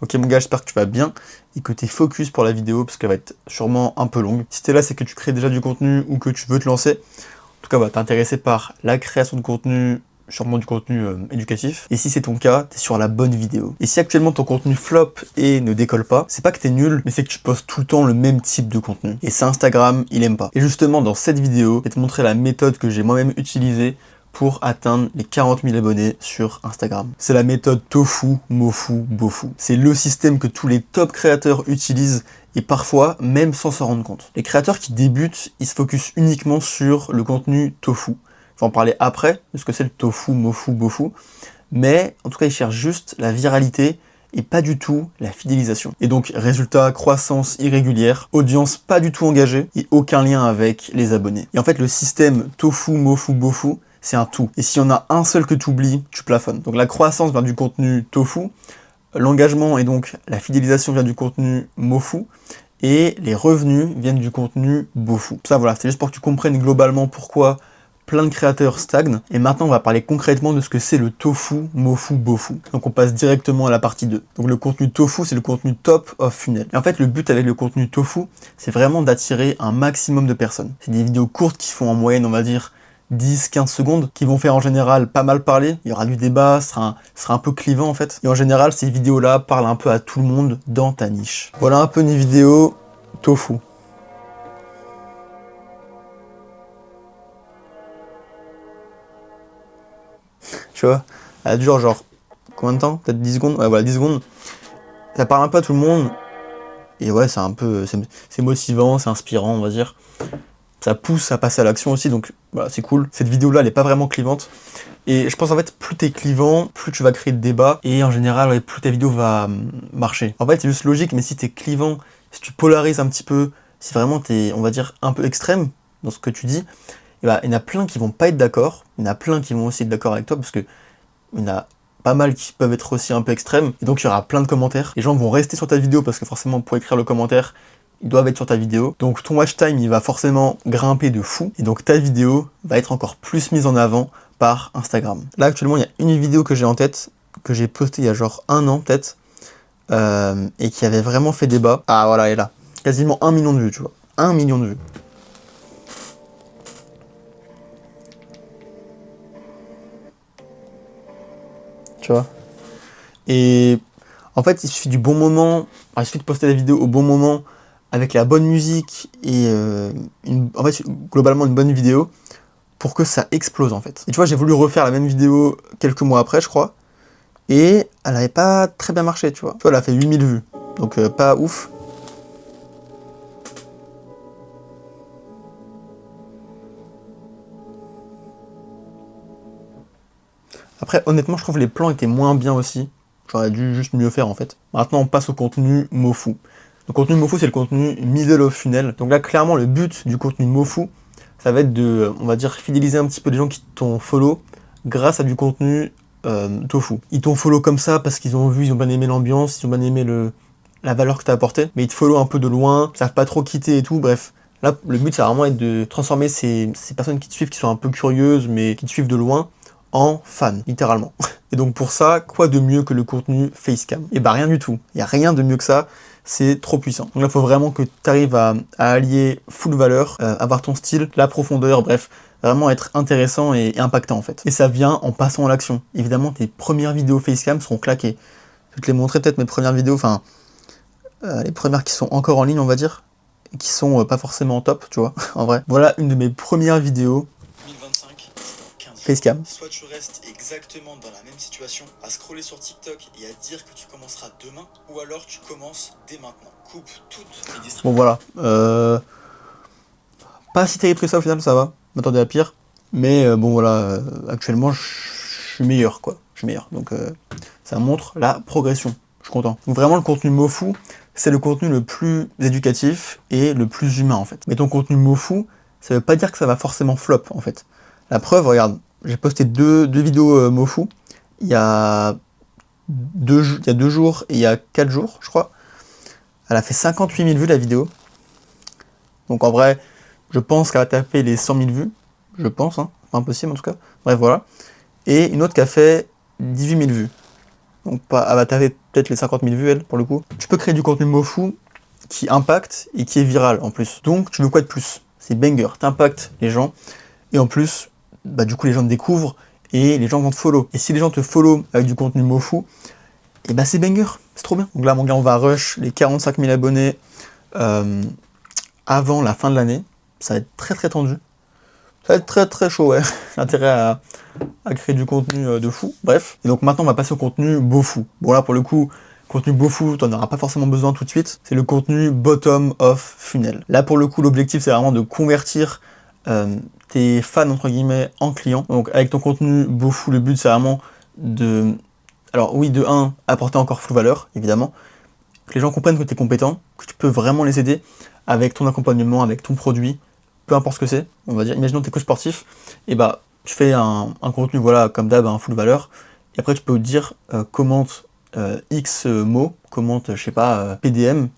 Ok mon gars, j'espère que tu vas bien et que tu es focus pour la vidéo parce qu'elle va être sûrement un peu longue. Si tu es là, c'est que tu crées déjà du contenu ou que tu veux te lancer. En tout cas, t'es intéressé par la création de contenu, sûrement du contenu éducatif. Et si c'est ton cas, t'es sur la bonne vidéo. Et si actuellement ton contenu flop et ne décolle pas, c'est pas que t'es nul, mais c'est que tu postes tout le temps le même type de contenu. Et ça, Instagram, il aime pas. Et justement, dans cette vidéo, je vais te montrer la méthode que j'ai moi-même utilisée pour atteindre les 40 000 abonnés sur Instagram. C'est la méthode tofu, mofu, bofu. C'est le système que tous les top créateurs utilisent et parfois même sans s'en rendre compte. Les créateurs qui débutent, ils se focusent uniquement sur le contenu tofu. Je vais en parler après, de ce que c'est le tofu, mofu, bofu, mais en tout cas ils cherchent juste la viralité et pas du tout la fidélisation. Et donc résultat, croissance irrégulière, audience pas du tout engagée et aucun lien avec les abonnés. Et en fait le système tofu, mofu, bofu, c'est un tout. Et s'il y en a un seul que tu oublies, tu plafonnes. Donc la croissance vient du contenu tofu, l'engagement et donc la fidélisation vient du contenu mofu, et les revenus viennent du contenu bofu. Ça voilà, c'est juste pour que tu comprennes globalement pourquoi plein de créateurs stagnent. Et maintenant on va parler concrètement de ce que c'est le tofu, mofu, bofu. Donc on passe directement à la partie 2. Donc le contenu tofu, c'est le contenu top of funnel. Et en fait le but avec le contenu tofu, c'est vraiment d'attirer un maximum de personnes. C'est des vidéos courtes qui font en moyenne, on va dire, 10-15 secondes, qui vont faire en général pas mal parler, il y aura du débat, ce sera un peu clivant en fait. Et en général, ces vidéos-là parlent un peu à tout le monde dans ta niche. Voilà un peu une vidéo tofu. Tu vois, elle dure genre, combien de temps? Peut-être 10 secondes? Ouais, voilà, 10 secondes. Ça parle un peu à tout le monde, et ouais, c'est un peu, c'est motivant, c'est inspirant, on va dire. Ça pousse à passer à l'action aussi, donc voilà, c'est cool. Cette vidéo-là, elle est pas vraiment clivante. Et je pense en fait, plus t'es clivant, plus tu vas créer de débats, et en général, ouais, plus ta vidéo va marcher. En fait, c'est juste logique, mais si t'es clivant, si tu polarises un petit peu, si vraiment t'es, on va dire, un peu extrême dans ce que tu dis, et bah, il y en a plein qui vont pas être d'accord, il y en a plein qui vont aussi être d'accord avec toi, parce que il y en a pas mal qui peuvent être aussi un peu extrêmes, et donc il y aura plein de commentaires. Les gens vont rester sur ta vidéo, parce que forcément, pour écrire le commentaire, ils doivent être sur ta vidéo. Donc ton watch time, il va forcément grimper de fou, et donc ta vidéo va être encore plus mise en avant par Instagram. Là actuellement il y a une vidéo que j'ai en tête, que j'ai postée il y a genre 1 an peut-être, et qui avait vraiment fait débat. Ah voilà, elle est là. Quasiment 1 million de vues, tu vois. 1 million de vues. Tu vois. Et en fait il suffit du bon moment, il suffit de poster la vidéo au bon moment, avec la bonne musique, et en fait globalement une bonne vidéo, pour que ça explose en fait. Et tu vois, j'ai voulu refaire la même vidéo quelques mois après, je crois, et elle avait pas très bien marché, tu vois. Tu vois, elle a fait 8000 vues, donc pas ouf. Après, honnêtement, je trouve que les plans étaient moins bien aussi. J'aurais dû juste mieux faire en fait. Maintenant, on passe au contenu mofu. Le contenu mofu, c'est le contenu middle of funnel. Donc là, clairement, le but du contenu mofu, ça va être de, on va dire, fidéliser un petit peu les gens qui t'ont follow grâce à du contenu tofu. Ils t'ont follow comme ça parce qu'ils ont vu, ils ont bien aimé l'ambiance, ils ont bien aimé la valeur que t'as apportée, mais ils te follow un peu de loin, ils savent pas trop quitter et tout, bref. Là, le but, ça va vraiment être de transformer ces personnes qui te suivent, qui sont un peu curieuses, mais qui te suivent de loin, en fans, littéralement. Et donc pour ça, quoi de mieux que le contenu facecam? Et bah rien du tout. Il n'y a rien de mieux que ça. C'est trop puissant. Donc là, il faut vraiment que tu arrives à allier full valeur, avoir ton style, la profondeur, bref, vraiment être intéressant et impactant en fait. Et ça vient en passant à l'action. Évidemment, tes premières vidéos facecam seront claquées. Je vais te les montrer peut-être mes premières vidéos, enfin, les premières qui sont encore en ligne, on va dire, et qui sont pas forcément top, tu vois, en vrai. Voilà une de mes premières vidéos. 2025, 15 facecam. Soit tu restes exactement dans la même situation, à scroller sur TikTok et à dire que tu commenceras demain, ou alors tu commences dès maintenant. Coupe toutes les distractions. Bon voilà. Pas si terrible que ça au final, ça va. Je m'attendais à pire. Mais bon voilà, actuellement je suis meilleur quoi. Je suis meilleur. Donc ça montre la progression. Je suis content. Donc vraiment le contenu mofu, c'est le contenu le plus éducatif et le plus humain en fait. Mais ton contenu mofu, ça veut pas dire que ça va forcément flop en fait. La preuve, regarde, j'ai posté deux vidéos mofu il y a 2 jours et il y a 4 jours, je crois. Elle a fait 58 000 vues la vidéo. Donc en vrai, je pense qu'elle a tapé les 100 000 vues. Je pense, hein. Pas impossible en tout cas. Bref, voilà. Et une autre qui a fait 18 000 vues. donc pas, elle va taper peut-être les 50 000 vues, elle, pour le coup. Tu peux créer du contenu mofu qui impacte et qui est viral en plus. Donc tu veux quoi de plus? C'est banger, t'impactes les gens, et en plus, bah, du coup les gens te découvrent, et les gens vont te follow. Et si les gens te follow avec du contenu mofu, et bah c'est banger, c'est trop bien. Donc là mon gars, on va rush les 45 000 abonnés avant la fin de l'année. Ça va être très très tendu. Ça va être très très chaud, ouais. J'ai intérêt à créer du contenu de fou. Bref. Et donc maintenant on va passer au contenu beaufou. Bon là pour le coup, contenu beaufou, t'en auras pas forcément besoin tout de suite. C'est le contenu bottom of funnel. Là pour le coup, l'objectif c'est vraiment de convertir tes fans entre guillemets en clients. Donc avec ton contenu beaufou, le but c'est vraiment de... Alors oui, de 1, apporter encore full valeur, évidemment. Que les gens comprennent que tu es compétent, que tu peux vraiment les aider avec ton accompagnement, avec ton produit, peu importe ce que c'est, on va dire. Imaginons que tu es coach sportif, et bah tu fais un contenu, voilà, comme d'hab, un full valeur, et après tu peux dire commente X mots, commente, je sais pas, PDM,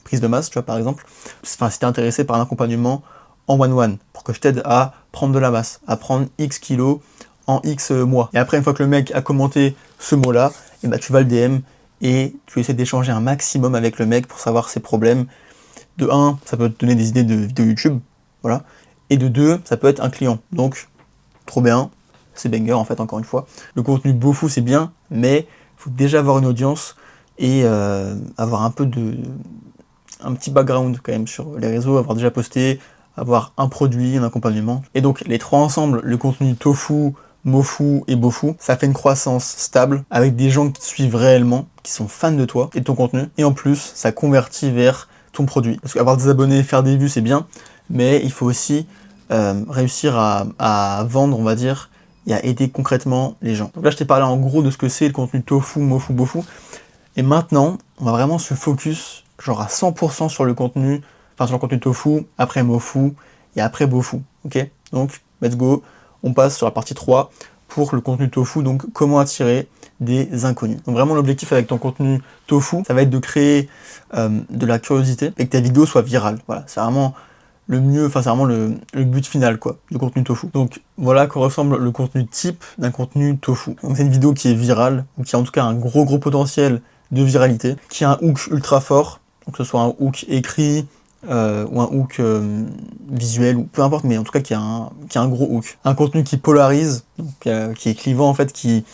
prise de masse, tu vois, par exemple. Enfin, si tu es intéressé par un accompagnement en one-one, pour que je t'aide à prendre de la masse, à prendre X kilos en X mois. Et après, une fois que le mec a commenté ce mot-là, et bah, tu vas le DM et tu essaies d'échanger un maximum avec le mec pour savoir ses problèmes. De 1, ça peut te donner des idées de vidéos YouTube, voilà. Et de 2, ça peut être un client. Donc, trop bien, c'est banger en fait, encore une fois. Le contenu beaufou, c'est bien, mais il faut déjà avoir une audience et avoir un petit background quand même sur les réseaux, avoir déjà posté, avoir un produit, un accompagnement. Et donc les trois ensemble, le contenu tofu, mofu et beaufou, ça fait une croissance stable avec des gens qui te suivent réellement, qui sont fans de toi et de ton contenu. Et en plus, ça convertit vers ton produit. Parce qu'avoir des abonnés, faire des vues, c'est bien, mais il faut aussi réussir à vendre, on va dire, et à aider concrètement les gens. Donc là, je t'ai parlé en gros de ce que c'est le contenu tofu, mofu, beaufou. Et maintenant, on va vraiment se focus genre à 100% sur le contenu, enfin sur le contenu tofu, après mofu et après beaufou. Ok? Donc, let's go. On passe sur la partie 3 pour le contenu tofu, donc comment attirer des inconnus. Donc vraiment l'objectif avec ton contenu tofu, ça va être de créer de la curiosité et que ta vidéo soit virale. Voilà, c'est vraiment le mieux, enfin c'est vraiment le but final quoi, du contenu tofu. Donc voilà à quoi ressemble le contenu type d'un contenu tofu. Donc c'est une vidéo qui est virale, ou qui a en tout cas un gros potentiel de viralité, qui a un hook ultra fort, donc que ce soit un hook écrit, ou un hook visuel, ou peu importe, mais en tout cas qui a un gros hook. Un contenu qui polarise, donc, qui est clivant en fait, qui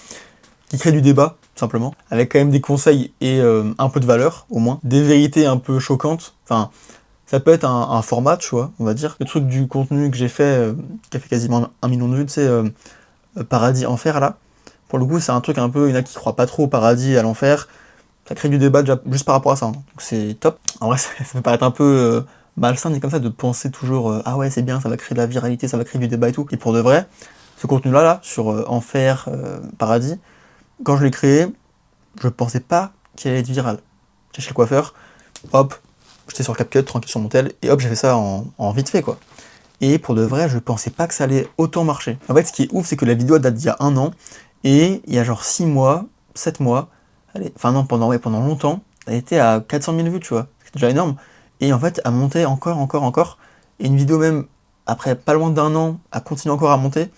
crée du débat, tout simplement, avec quand même des conseils et un peu de valeur, au moins. Des vérités un peu choquantes, enfin, ça peut être un format, tu vois, on va dire. Le truc du contenu que j'ai fait, qui a fait quasiment 1 million de vues, tu sais, Paradis Enfer, là. Pour le coup, c'est un truc un peu, il y en a qui croient pas trop au paradis, à l'enfer. Ça crée du débat déjà, juste par rapport à ça, hein. Donc c'est top. En vrai, ça peut paraître un peu malsain, dit comme ça, de penser toujours ah ouais, c'est bien, ça va créer de la viralité, ça va créer du débat et tout. Et pour de vrai, ce contenu-là, sur Enfer, Paradis, quand je l'ai créé, je pensais pas qu'il allait être viral. J'étais chez le coiffeur, hop, j'étais sur CapCut, tranquille sur mon tel, et hop, j'ai fait ça en vite fait, quoi. Et pour de vrai, je pensais pas que ça allait autant marcher. En fait, ce qui est ouf, c'est que la vidéo date d'il y a 1 an, et il y a genre 6 mois, 7 mois, enfin non, pendant longtemps, elle était à 400 000 vues, tu vois. C'est déjà énorme. Et en fait, elle montait encore. Et une vidéo même, après pas loin d'1 an, a continué encore à monter.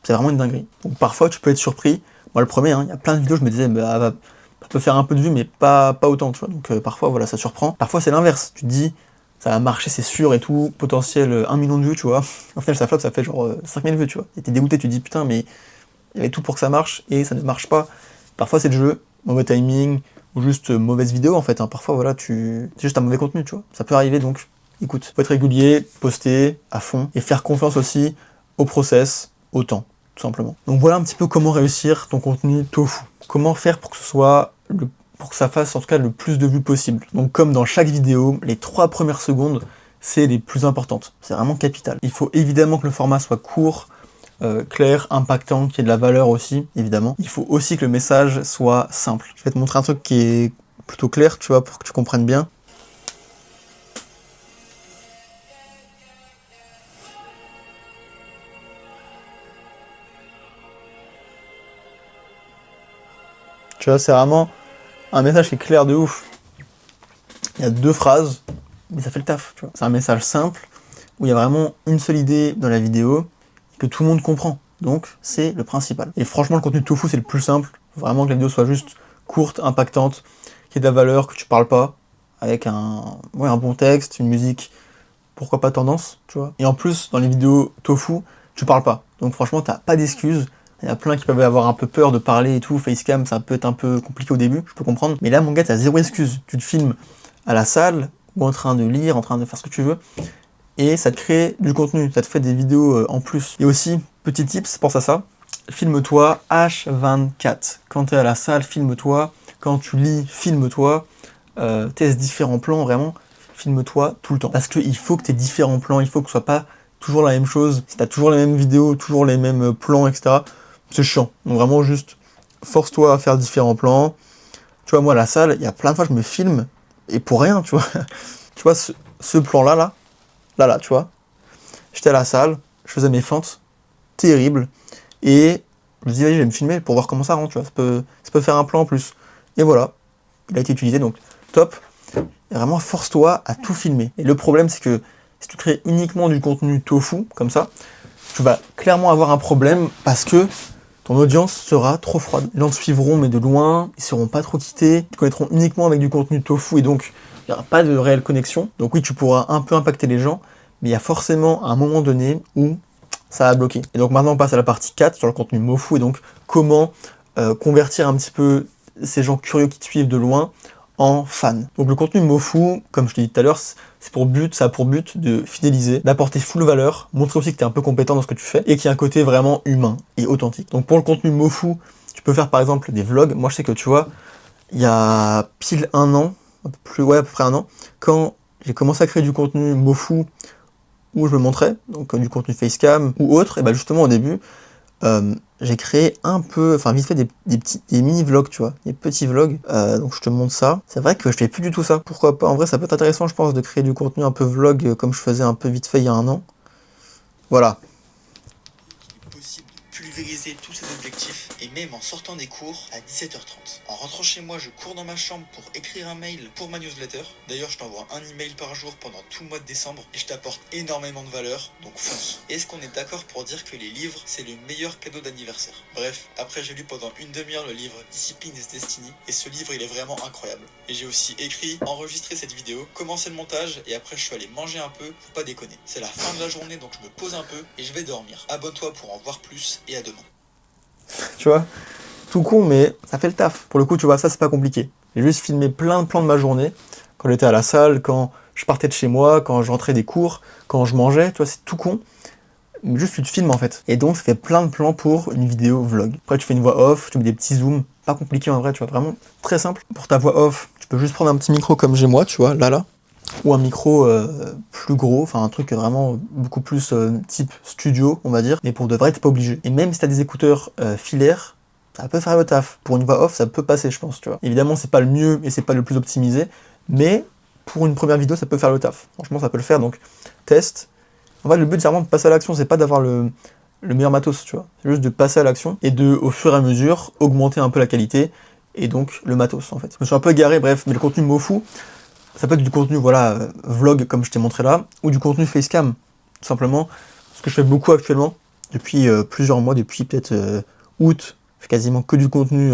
C'est vraiment une dinguerie. Donc parfois, tu peux être surpris. Moi, le premier, hein, il y a plein de vidéos, je me disais, bah, elle peut faire un peu de vues, mais pas autant, tu vois. Donc parfois, voilà, ça surprend. Parfois, c'est l'inverse. Tu te dis, ça va marcher, c'est sûr et tout. Potentiel 1 million de vues, tu vois. Au final, ça flotte, ça fait genre 5000 vues, tu vois. Et t'es dégoûté, tu te dis, putain, mais il y avait tout pour que ça marche, et ça ne marche pas. Parfois, c'est le jeu, mauvais timing, ou juste mauvaise vidéo, en fait. Hein. Parfois, voilà, c'est juste un mauvais contenu, tu vois. Ça peut arriver, donc, écoute, faut être régulier, poster à fond, et faire confiance aussi au process, au temps, tout simplement. Donc voilà un petit peu comment réussir ton contenu tofu. Comment faire pour que ce soit pour que ça fasse en tout cas le plus de vues possible. Donc comme dans chaque vidéo, les 3 premières secondes, c'est les plus importantes. C'est vraiment capital. Il faut évidemment que le format soit court, clair, impactant, qu'il y ait de la valeur aussi, évidemment. Il faut aussi que le message soit simple. Je vais te montrer un truc qui est plutôt clair, tu vois, pour que tu comprennes bien. Tu vois, c'est vraiment un message qui est clair de ouf. Il y a 2 phrases, mais ça fait le taf, tu vois. C'est un message simple, où il y a vraiment une seule idée dans la vidéo, que tout le monde comprend. Donc, c'est le principal. Et franchement, le contenu tofu, c'est le plus simple. Faut vraiment que la vidéo soit juste courte, impactante, qui ait de la valeur, que tu parles pas, avec un bon texte, une musique, pourquoi pas tendance, tu vois. Et en plus, dans les vidéos tofu, tu parles pas. Donc franchement, t'as pas d'excuses. Il y en a plein qui peuvent avoir un peu peur de parler et tout, facecam, ça peut être un peu compliqué au début, je peux comprendre. Mais là, mon gars, t'as zéro excuse. Tu te filmes à la salle, ou en train de lire, en train de faire ce que tu veux, et ça te crée du contenu, ça te fait des vidéos en plus. Et aussi, petit tips, pense à ça, filme-toi H24. Quand t'es à la salle, filme-toi. Quand tu lis, filme-toi. Teste différents plans, vraiment, filme-toi tout le temps. Parce qu'il faut que t'aies différents plans, il faut que ce soit pas toujours la même chose. Si t'as toujours les mêmes vidéos, toujours les mêmes plans, etc., c'est chiant. Donc vraiment juste, force-toi à faire différents plans. Tu vois, moi, à la salle, il y a plein de fois, je me filme, et pour rien, tu vois. Tu vois, ce plan-là, là, tu vois. J'étais à la salle, je faisais mes fentes, terrible, et je me dis, vas-y, je vais me filmer pour voir comment ça rend, tu vois. Ça peut faire un plan en plus. Et voilà, il a été utilisé, donc top. Et vraiment, force-toi à tout filmer. Et le problème, c'est que si tu crées uniquement du contenu tofu, comme ça, tu vas clairement avoir un problème parce que ton audience sera trop froide. Les gens te suivront, mais de loin, ils ne seront pas trop quittés, ils te connaîtront uniquement avec du contenu tofu et donc il n'y aura pas de réelle connexion. Donc oui, tu pourras un peu impacter les gens, mais il y a forcément un moment donné où ça va bloquer. Et donc maintenant, on passe à la partie 4 sur le contenu mofu et donc comment convertir un petit peu ces gens curieux qui te suivent de loin en fans. Donc le contenu mofu, comme je te dit tout à l'heure, ça a pour but de fidéliser, d'apporter full valeur, montrer aussi que tu es un peu compétent dans ce que tu fais, et qu'il y a un côté vraiment humain et authentique. Donc pour le contenu mofu, tu peux faire par exemple des vlogs. Moi je sais que tu vois, il y a pile un an, à peu près un an, quand j'ai commencé à créer du contenu mofu, où je me montrais, donc du contenu facecam ou autre, et ben justement au début, j'ai créé un peu, enfin vite fait des mini-vlogs, tu vois, des petits vlogs, donc je te montre ça. C'est vrai que je fais plus du tout ça, pourquoi pas, en vrai ça peut être intéressant je pense de créer du contenu un peu vlog comme je faisais un peu vite fait il y a un an. Voilà. Possible de pulvériser tous ces objectifs et même en sortant des cours à 17h30. En rentrant chez moi, je cours dans ma chambre pour écrire un mail pour ma newsletter. D'ailleurs, je t'envoie un email par jour pendant tout le mois de décembre et je t'apporte énormément de valeur, donc fonce. Est-ce qu'on est d'accord pour dire que les livres, c'est le meilleur cadeau d'anniversaire? Bref, après j'ai lu pendant une demi-heure le livre Discipline is Destiny et ce livre il est vraiment incroyable. Et j'ai aussi écrit, enregistré cette vidéo, commencé le montage et après je suis allé manger un peu, faut pas déconner. C'est la fin de la journée donc je me pose un peu et je vais dormir. Abonne-toi pour en voir plus et à demain. Tu vois, tout con mais ça fait le taf. Pour le coup tu vois, ça c'est pas compliqué. J'ai juste filmé plein de plans de ma journée, quand j'étais à la salle, quand je partais de chez moi, quand je rentrais des cours, quand je mangeais, tu vois, c'est tout con. Mais juste tu te filmes en fait. Et donc ça fait plein de plans pour une vidéo vlog. Après tu fais une voix off, tu mets des petits zooms, pas compliqué en vrai, tu vois, vraiment très simple. Pour ta voix off, tu peux juste prendre un petit micro comme j'ai moi, tu vois, là, ou un micro plus gros, enfin un truc vraiment beaucoup plus type studio, on va dire. Mais pour de vrai, t'es pas obligé. Et même si t'as des écouteurs filaires, ça peut faire le taf. Pour une voix off, ça peut passer, je pense, tu vois. Évidemment, c'est pas le mieux et c'est pas le plus optimisé, mais pour une première vidéo, ça peut faire le taf. Franchement, ça peut le faire, donc teste. En fait, le but, c'est vraiment de passer à l'action, c'est pas d'avoir le meilleur matos, tu vois. C'est juste de passer à l'action et de, au fur et à mesure, augmenter un peu la qualité et donc le matos, en fait. Je me suis un peu égaré, bref, mais le contenu mofu, ça peut être du contenu, voilà, vlog, comme je t'ai montré là, ou du contenu facecam, tout simplement. Ce que je fais beaucoup actuellement, depuis plusieurs mois, depuis peut-être août, je fais quasiment que du contenu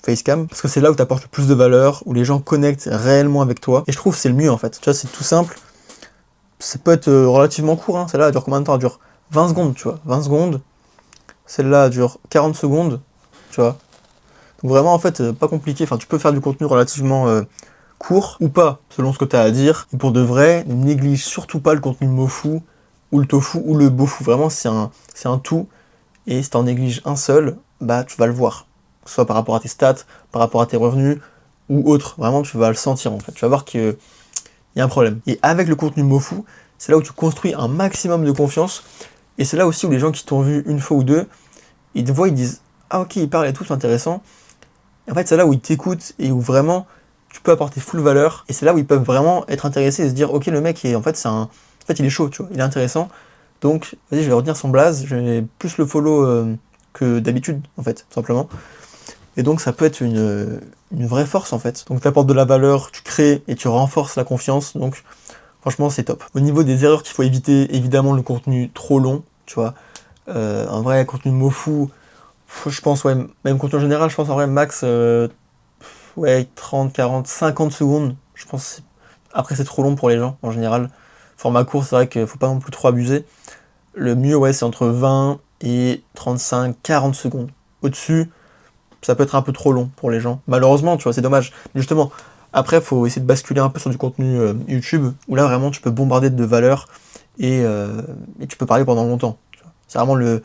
facecam, parce que c'est là où tu apportes le plus de valeur, où les gens connectent réellement avec toi, et je trouve que c'est le mieux, en fait. Tu vois, c'est tout simple. Ça peut être relativement court, hein. Celle-là, elle dure combien de temps? Elle dure 20 secondes, tu vois. 20 secondes. Celle-là, elle dure 40 secondes, tu vois. Donc vraiment, en fait, pas compliqué. Enfin, tu peux faire du contenu relativement court ou pas, selon ce que tu as à dire. Et pour de vrai, ne néglige surtout pas le contenu mofu, ou le tofu, ou le bofu. Vraiment, c'est un tout. Et si tu en négliges un seul, bah tu vas le voir. Que ce soit par rapport à tes stats, par rapport à tes revenus, ou autre. Vraiment, tu vas le sentir, en fait. Tu vas voir que il y a un problème. Et avec le contenu mofu, c'est là où tu construis un maximum de confiance, et c'est là aussi où les gens qui t'ont vu une fois ou deux, ils te voient, ils disent « Ah ok, il parle et tout, c'est intéressant ». Et en fait, c'est là où ils t'écoutent, et où vraiment, tu peux apporter full valeur, et c'est là où ils peuvent vraiment être intéressés et se dire « Ok, le mec, en fait, il est chaud, tu vois, il est intéressant, donc vas-y, je vais retenir son blaze, je vais plus le follow que d'habitude, en fait, tout simplement ». Et donc ça peut être une vraie force en fait. Donc tu apportes de la valeur, tu crées et tu renforces la confiance, donc franchement c'est top. Au niveau des erreurs qu'il faut éviter, évidemment le contenu trop long, tu vois. Un vrai contenu mofu, je pense, ouais, même contenu en général, je pense en vrai max ouais, 30, 40, 50 secondes. Je pense que après c'est trop long pour les gens en général. Format court, c'est vrai qu'il faut pas non plus trop abuser. Le mieux, ouais, c'est entre 20 et 35, 40 secondes. Au-dessus, ça peut être un peu trop long pour les gens. Malheureusement, tu vois, c'est dommage. Mais justement, après, il faut essayer de basculer un peu sur du contenu YouTube, où là, vraiment, tu peux bombarder de valeur et tu peux parler pendant longtemps. C'est vraiment le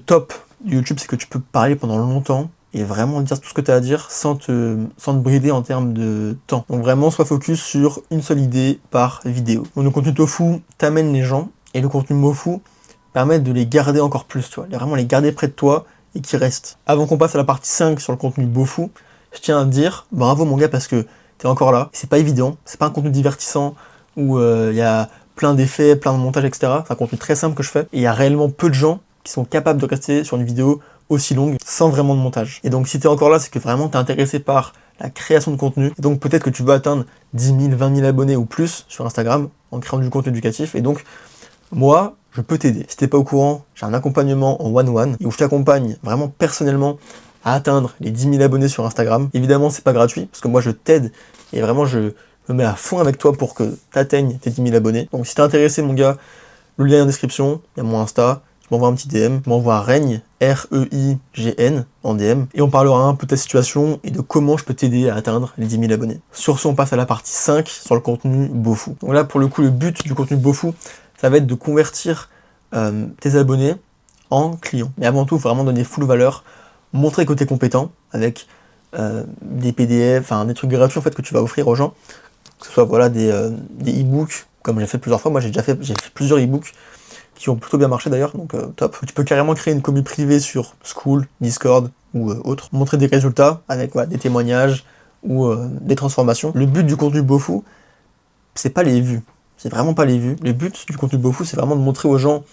top du YouTube, c'est que tu peux parler pendant longtemps et vraiment dire tout ce que tu as à dire sans te brider en termes de temps. Donc vraiment, sois focus sur une seule idée par vidéo. Donc le contenu tofu t'amène les gens et le contenu mofu permet de les garder encore plus, tu vois, vraiment les garder près de toi et qui restent. Avant qu'on passe à la partie 5 sur le contenu bofu, je tiens à te dire bravo mon gars parce que t'es encore là. C'est pas évident, c'est pas un contenu divertissant où il y a plein d'effets, plein de montage, etc. C'est un contenu très simple que je fais et il y a réellement peu de gens qui sont capables de rester sur une vidéo aussi longue sans vraiment de montage. Et donc si t'es encore là, c'est que vraiment t'es intéressé par la création de contenu. Et donc peut-être que tu veux atteindre 10 000, 20 000 abonnés ou plus sur Instagram en créant du contenu éducatif. Et donc moi, je peux t'aider. Si t'es pas au courant, j'ai un accompagnement en one-one où je t'accompagne vraiment personnellement à atteindre les 10 000 abonnés sur Instagram. Évidemment, c'est pas gratuit parce que moi je t'aide et vraiment je me mets à fond avec toi pour que t'atteignes tes 10 000 abonnés. Donc si t'es intéressé, mon gars, le lien est en description, il y a mon Insta. Tu m'envoies un petit DM, tu m'envoies Reigne, R-E-I-G-N, en DM, et on parlera un peu de ta situation et de comment je peux t'aider à atteindre les 10 000 abonnés. Sur ce, on passe à la partie 5 sur le contenu bofu. Donc là, pour le coup, le but du contenu bofu, ça va être de convertir tes abonnés en clients. Mais avant tout, vraiment donner full valeur, montrer que tu es compétent avec des PDF, enfin des trucs gratuits en fait que tu vas offrir aux gens, que ce soit voilà des e-books, comme j'ai fait plusieurs fois. Moi, j'ai fait plusieurs e-books qui ont plutôt bien marché d'ailleurs, donc top. Tu peux carrément créer une commu privée sur School, Discord ou autre, montrer des résultats avec des témoignages ou des transformations. Le but du contenu bofu, c'est pas les vues, c'est vraiment pas les vues. Le but du contenu bofu, c'est vraiment de montrer aux gens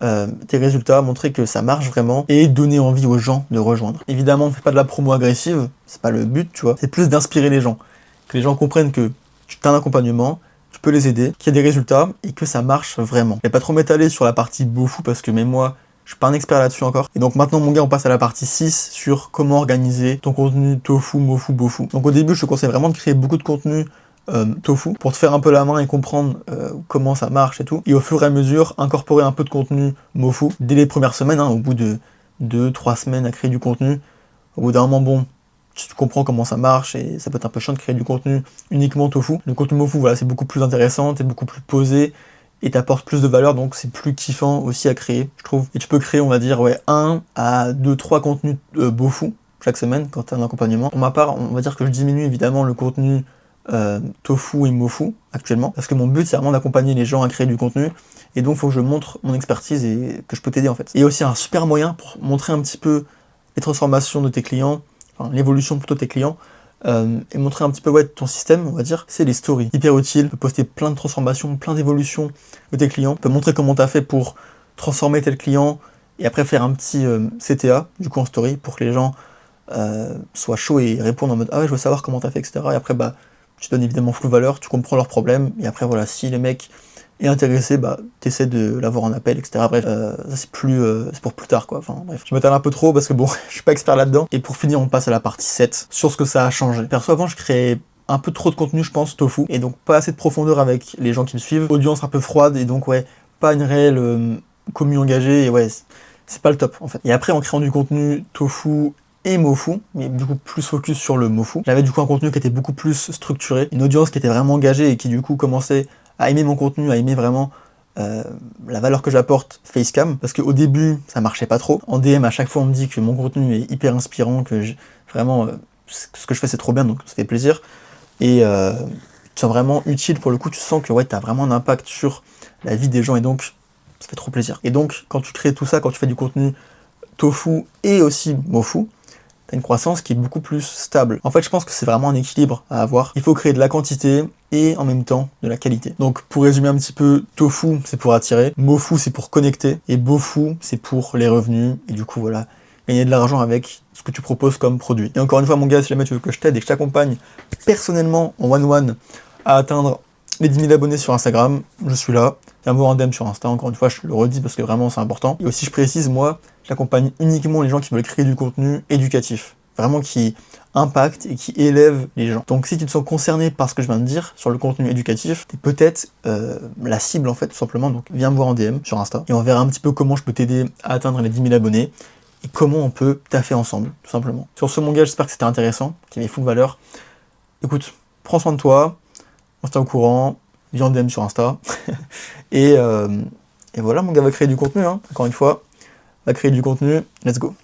tes résultats, montrer que ça marche vraiment et donner envie aux gens de rejoindre. Évidemment, on fait pas de la promo agressive, c'est pas le but, tu vois. C'est plus d'inspirer les gens, que les gens comprennent que tu as un accompagnement, tu peux les aider, qu'il y a des résultats et que ça marche vraiment. Je vais pas trop m'étaler sur la partie bofu parce que même moi, je suis pas un expert là-dessus encore. Et donc maintenant, mon gars, on passe à la partie 6 sur comment organiser ton contenu tofu, mofu, bofu. Donc au début, je te conseille vraiment de créer beaucoup de contenu tofu pour te faire un peu la main et comprendre comment ça marche et tout. Et au fur et à mesure, incorporer un peu de contenu mofu dès les premières semaines, au bout de 2-3 semaines à créer du contenu. Au bout d'un moment, bon, tu comprends comment ça marche et ça peut être un peu chiant de créer du contenu uniquement tofu. Le contenu mofu, voilà, c'est beaucoup plus intéressant, t'es beaucoup plus posé et t'apportes plus de valeur, donc c'est plus kiffant aussi à créer, je trouve. Et tu peux créer, on va dire, 1 à 2-3 contenus bofu chaque semaine quand t'as un accompagnement. Pour ma part, on va dire que je diminue évidemment le contenu tofu et mofu actuellement, parce que mon but c'est vraiment d'accompagner les gens à créer du contenu, et donc il faut que je montre mon expertise et que je peux t'aider en fait. Et aussi un super moyen pour montrer un petit peu les transformations de tes clients, enfin l'évolution plutôt de tes clients, et montrer un petit peu ton système, on va dire, c'est les stories. Hyper utile, tu peux poster plein de transformations, plein d'évolutions de tes clients, tu peux montrer comment tu as fait pour transformer tel client, et après faire un petit CTA, du coup en story, pour que les gens soient chauds et répondent en mode « Ah ouais, je veux savoir comment tu as fait, etc. » Et après, tu donnes évidemment full valeur, tu comprends leurs problèmes, et après voilà, si le mec est intéressé, t'essaies de l'avoir en appel, etc. Bref, ça c'est pour plus tard quoi, enfin bref. Je m'étale un peu trop parce que bon, je suis pas expert là-dedans. Et pour finir, on passe à la partie 7, sur ce que ça a changé. Perso, avant je créais un peu trop de contenu, je pense, tofu, et donc pas assez de profondeur avec les gens qui me suivent, audience un peu froide, et donc pas une réelle commu engagée, et c'est pas le top en fait. Et après, en créant du contenu tofu et mofu, mais du coup plus focus sur le mofu. J'avais du coup un contenu qui était beaucoup plus structuré, une audience qui était vraiment engagée et qui du coup commençait à aimer mon contenu, à aimer vraiment la valeur que j'apporte facecam, parce qu'au début ça marchait pas trop. En DM à chaque fois on me dit que mon contenu est hyper inspirant, que vraiment ce que je fais c'est trop bien, donc ça fait plaisir. Et tu sens vraiment utile pour le coup, tu sens que t'as vraiment un impact sur la vie des gens et donc ça fait trop plaisir. Et donc quand tu crées tout ça, quand tu fais du contenu tofu et aussi mofu, t'as une croissance qui est beaucoup plus stable. En fait, je pense que c'est vraiment un équilibre à avoir. Il faut créer de la quantité et en même temps de la qualité. Donc, pour résumer un petit peu, tofu, c'est pour attirer, mofu, c'est pour connecter, et bofu, c'est pour les revenus, et du coup, voilà, gagner de l'argent avec ce que tu proposes comme produit. Et encore une fois, mon gars, si jamais tu veux que je t'aide et que je t'accompagne personnellement en one-one à atteindre les 10 000 abonnés sur Instagram, je suis là. Viens me voir en DM sur Insta, encore une fois, je le redis parce que vraiment c'est important. Et aussi, je précise, moi, j'accompagne uniquement les gens qui veulent créer du contenu éducatif. vraiment qui impacte et qui élève les gens. Donc si tu te sens concerné par ce que je viens de dire sur le contenu éducatif, t'es peut-être la cible en fait, tout simplement. Donc viens me voir en DM sur Insta et on verra un petit peu comment je peux t'aider à atteindre les 10 000 abonnés et comment on peut taffer ensemble, tout simplement. Sur ce, mon gars, j'espère que c'était intéressant, qu'il y avait full valeur. Écoute, prends soin de toi, on se tient au courant, viens en DM sur Insta. et voilà, mon gars va créer du contenu, hein, encore une fois, va créer du contenu, let's go.